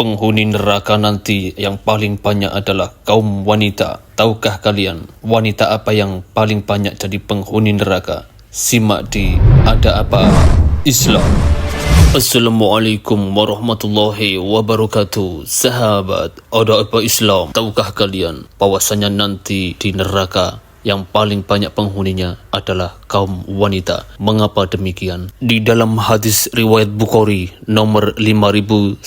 Penghuni neraka nanti yang paling banyak adalah kaum wanita. Tahukah kalian wanita apa yang paling banyak jadi penghuni neraka? Simak di Ada Apa Islam. Assalamualaikum warahmatullahi wabarakatuh. Sahabat Ada Apa Islam, tahukah kalian bahwasanya nanti di neraka yang paling banyak penghuninya adalah kaum wanita? Mengapa demikian? Di dalam hadis riwayat Bukhari nomor 5197,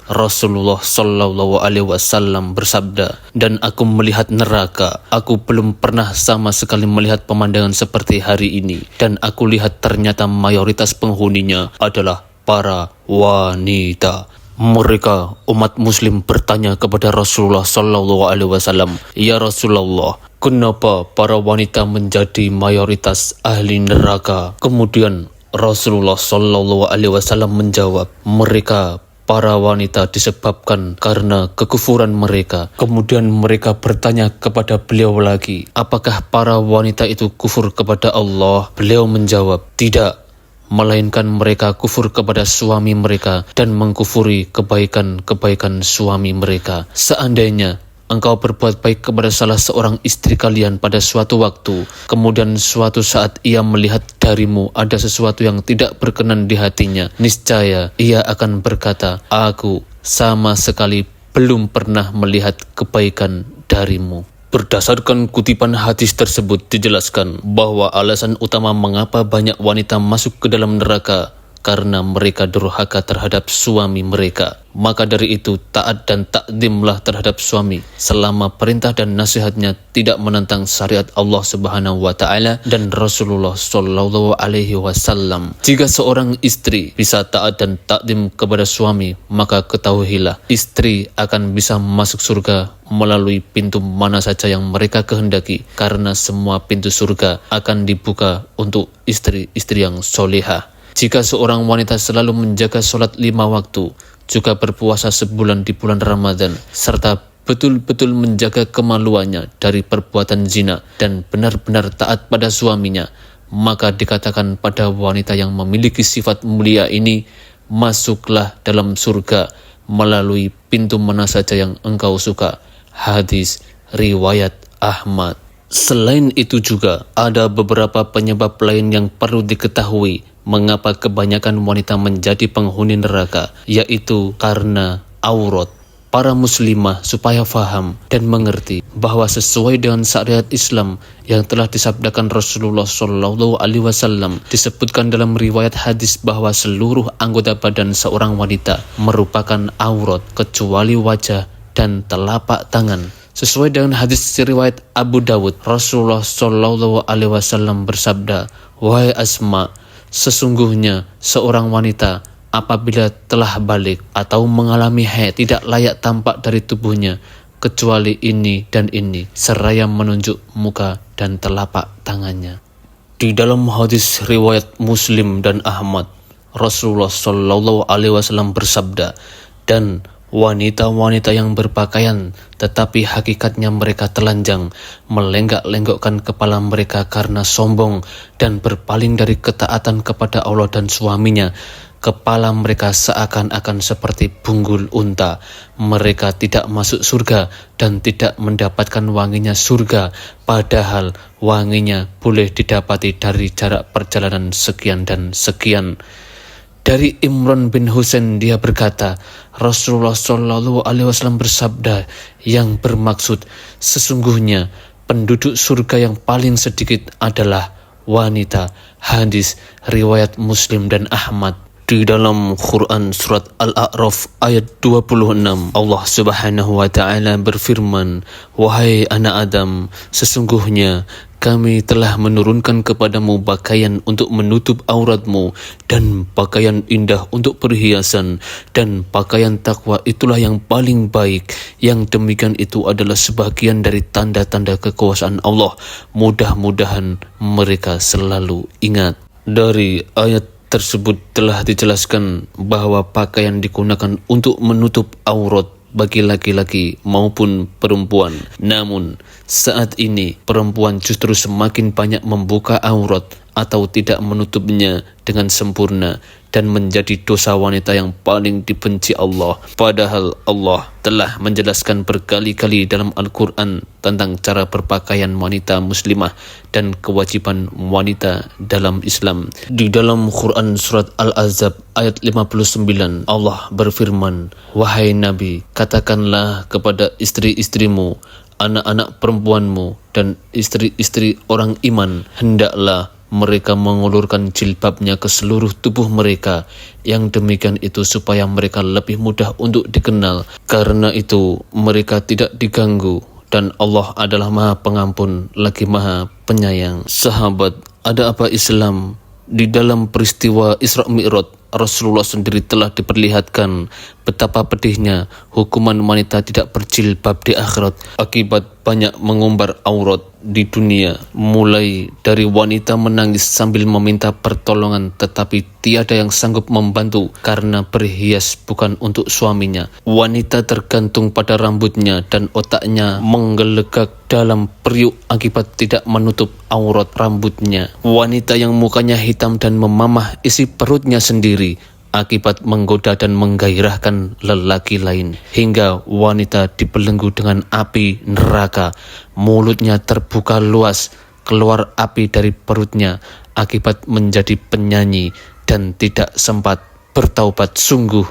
Rasulullah sallallahu alaihi wasallam bersabda, "Dan aku melihat neraka, aku belum pernah sama sekali melihat pemandangan seperti hari ini, dan aku lihat ternyata mayoritas penghuninya adalah para wanita." Mereka umat muslim bertanya kepada Rasulullah sallallahu alaihi wasallam, "Ya Rasulullah, kenapa para wanita menjadi mayoritas ahli neraka?" Kemudian Rasulullah sallallahu alaihi wasallam menjawab, "Mereka para wanita disebabkan karena kekufuran mereka." Kemudian mereka bertanya kepada beliau lagi, "Apakah para wanita itu kufur kepada Allah?" Beliau menjawab, "Tidak, melainkan mereka kufur kepada suami mereka dan mengkufuri kebaikan-kebaikan suami mereka. Seandainya engkau berbuat baik kepada salah seorang istri kalian pada suatu waktu, kemudian suatu saat ia melihat darimu ada sesuatu yang tidak berkenan di hatinya, niscaya ia akan berkata, 'Aku sama sekali belum pernah melihat kebaikan darimu.'" Berdasarkan kutipan hadis tersebut dijelaskan bahwa alasan utama mengapa banyak wanita masuk ke dalam neraka karena mereka durhaka terhadap suami mereka. Maka dari itu taat dan takdimlah terhadap suami selama perintah dan nasihatnya tidak menentang syariat Allah Subhanahu wa taala dan Rasulullah sallallahu alaihi wasallam. Jika seorang istri bisa taat dan takdim kepada suami, maka ketahuilah istri akan bisa masuk surga melalui pintu mana saja yang mereka kehendaki, karena semua pintu surga akan dibuka untuk istri-istri yang solehah. Jika seorang wanita selalu menjaga sholat 5 waktu, juga berpuasa sebulan di bulan Ramadan, serta betul-betul menjaga kemaluannya dari perbuatan zina dan benar-benar taat pada suaminya, maka dikatakan pada wanita yang memiliki sifat mulia ini, masuklah dalam surga melalui pintu mana saja yang engkau suka. Hadis riwayat Ahmad. Selain itu juga ada beberapa penyebab lain yang perlu diketahui mengapa kebanyakan wanita menjadi penghuni neraka, yaitu karena aurat. Para muslimah supaya faham dan mengerti bahwa sesuai dengan syariat Islam yang telah disabdakan Rasulullah sallallahu alaihi wasallam, disebutkan dalam riwayat hadis bahwa seluruh anggota badan seorang wanita merupakan aurat kecuali wajah dan telapak tangan. Sesuai dengan hadis riwayat Abu Dawud, Rasulullah sallallahu alaihi wasallam bersabda, "Wahai Asma, sesungguhnya seorang wanita apabila telah balik atau mengalami haid tidak layak tampak dari tubuhnya kecuali ini dan ini, seraya menunjuk muka dan telapak tangannya." Di dalam hadis riwayat Muslim dan Ahmad, Rasulullah sallallahu alaihi wasallam bersabda, "Dan wanita-wanita yang berpakaian tetapi hakikatnya mereka telanjang, melenggak-lenggokkan kepala mereka karena sombong dan berpaling dari ketaatan kepada Allah dan suaminya, kepala mereka seakan-akan seperti bunggul unta. Mereka tidak masuk surga dan tidak mendapatkan wanginya surga, padahal wanginya boleh didapati dari jarak perjalanan sekian dan sekian." Dari Imran bin Husain, dia berkata, Rasulullah sallallahu alaihi wasallam bersabda yang bermaksud, sesungguhnya penduduk surga yang paling sedikit adalah wanita. Hadis riwayat Muslim dan Ahmad. Di dalam Quran surat Al-A'raf ayat 26, Allah Subhanahu wa taala berfirman, "Wahai anak Adam, sesungguhnya kami telah menurunkan kepadamu pakaian untuk menutup auratmu dan pakaian indah untuk perhiasan, dan pakaian takwa itulah yang paling baik. Yang demikian itu adalah sebagian dari tanda-tanda kekuasaan Allah. Mudah-mudahan mereka selalu ingat." Dari ayat tersebut telah dijelaskan bahwa pakaian digunakan untuk menutup aurat bagi laki-laki maupun perempuan. Namun, saat ini perempuan justru semakin banyak membuka aurat atau tidak menutupnya dengan sempurna dan menjadi dosa wanita yang paling dibenci Allah. Padahal Allah telah menjelaskan berkali-kali dalam Al-Quran tentang cara berpakaian wanita muslimah dan kewajiban wanita dalam Islam. Di dalam Quran surat Al-Ahzab ayat 59, Allah berfirman, "Wahai Nabi, katakanlah kepada istri-istrimu, anak-anak perempuanmu, dan istri-istri orang iman, hendaklah mereka mengulurkan jilbabnya ke seluruh tubuh mereka. Yang demikian itu supaya mereka lebih mudah untuk dikenal. Karena itu mereka tidak diganggu. Dan Allah adalah Maha Pengampun lagi Maha Penyayang." Sahabat, ada apa Islam? Di dalam peristiwa Isra Mi'raj, Rasulullah sendiri telah diperlihatkan betapa pedihnya hukuman wanita tidak berjilbab di akhirat akibat banyak mengumbar aurat di dunia. Mulai dari wanita menangis sambil meminta pertolongan tetapi tiada yang sanggup membantu karena berhias bukan untuk suaminya. Wanita tergantung pada rambutnya dan otaknya menggelegak dalam periuk akibat tidak menutup aurat rambutnya. Wanita yang mukanya hitam dan memamah isi perutnya sendiri akibat menggoda dan menggairahkan lelaki lain, hingga wanita dibelenggu dengan api neraka. Mulutnya terbuka luas, keluar api dari perutnya akibat menjadi penyanyi dan tidak sempat bertaubat. Sungguh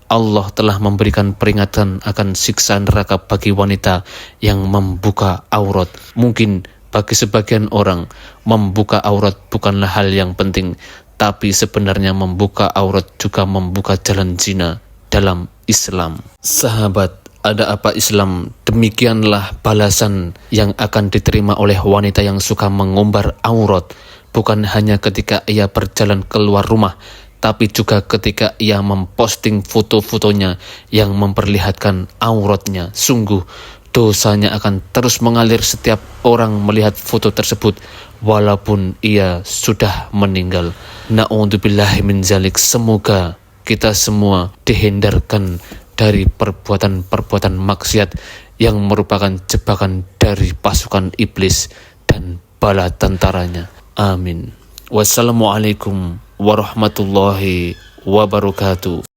Allah telah memberikan peringatan akan siksa neraka bagi wanita yang membuka aurat. Mungkin bagi sebagian orang, membuka aurat bukanlah hal yang penting, tapi sebenarnya membuka aurat juga membuka jalan zina dalam Islam. Sahabat, ada apa Islam? Demikianlah balasan yang akan diterima oleh wanita yang suka mengumbar aurat, bukan hanya ketika ia berjalan keluar rumah, tapi juga ketika ia memposting foto-fotonya yang memperlihatkan auratnya. Sungguh dosanya akan terus mengalir setiap orang melihat foto tersebut walaupun ia sudah meninggal. Na'udzubillahi min zalik. Semoga kita semua dihindarkan dari perbuatan-perbuatan maksiat yang merupakan jebakan dari pasukan iblis dan bala tentaranya. Amin. Wassalamualaikum warahmatullahi wabarakatuh.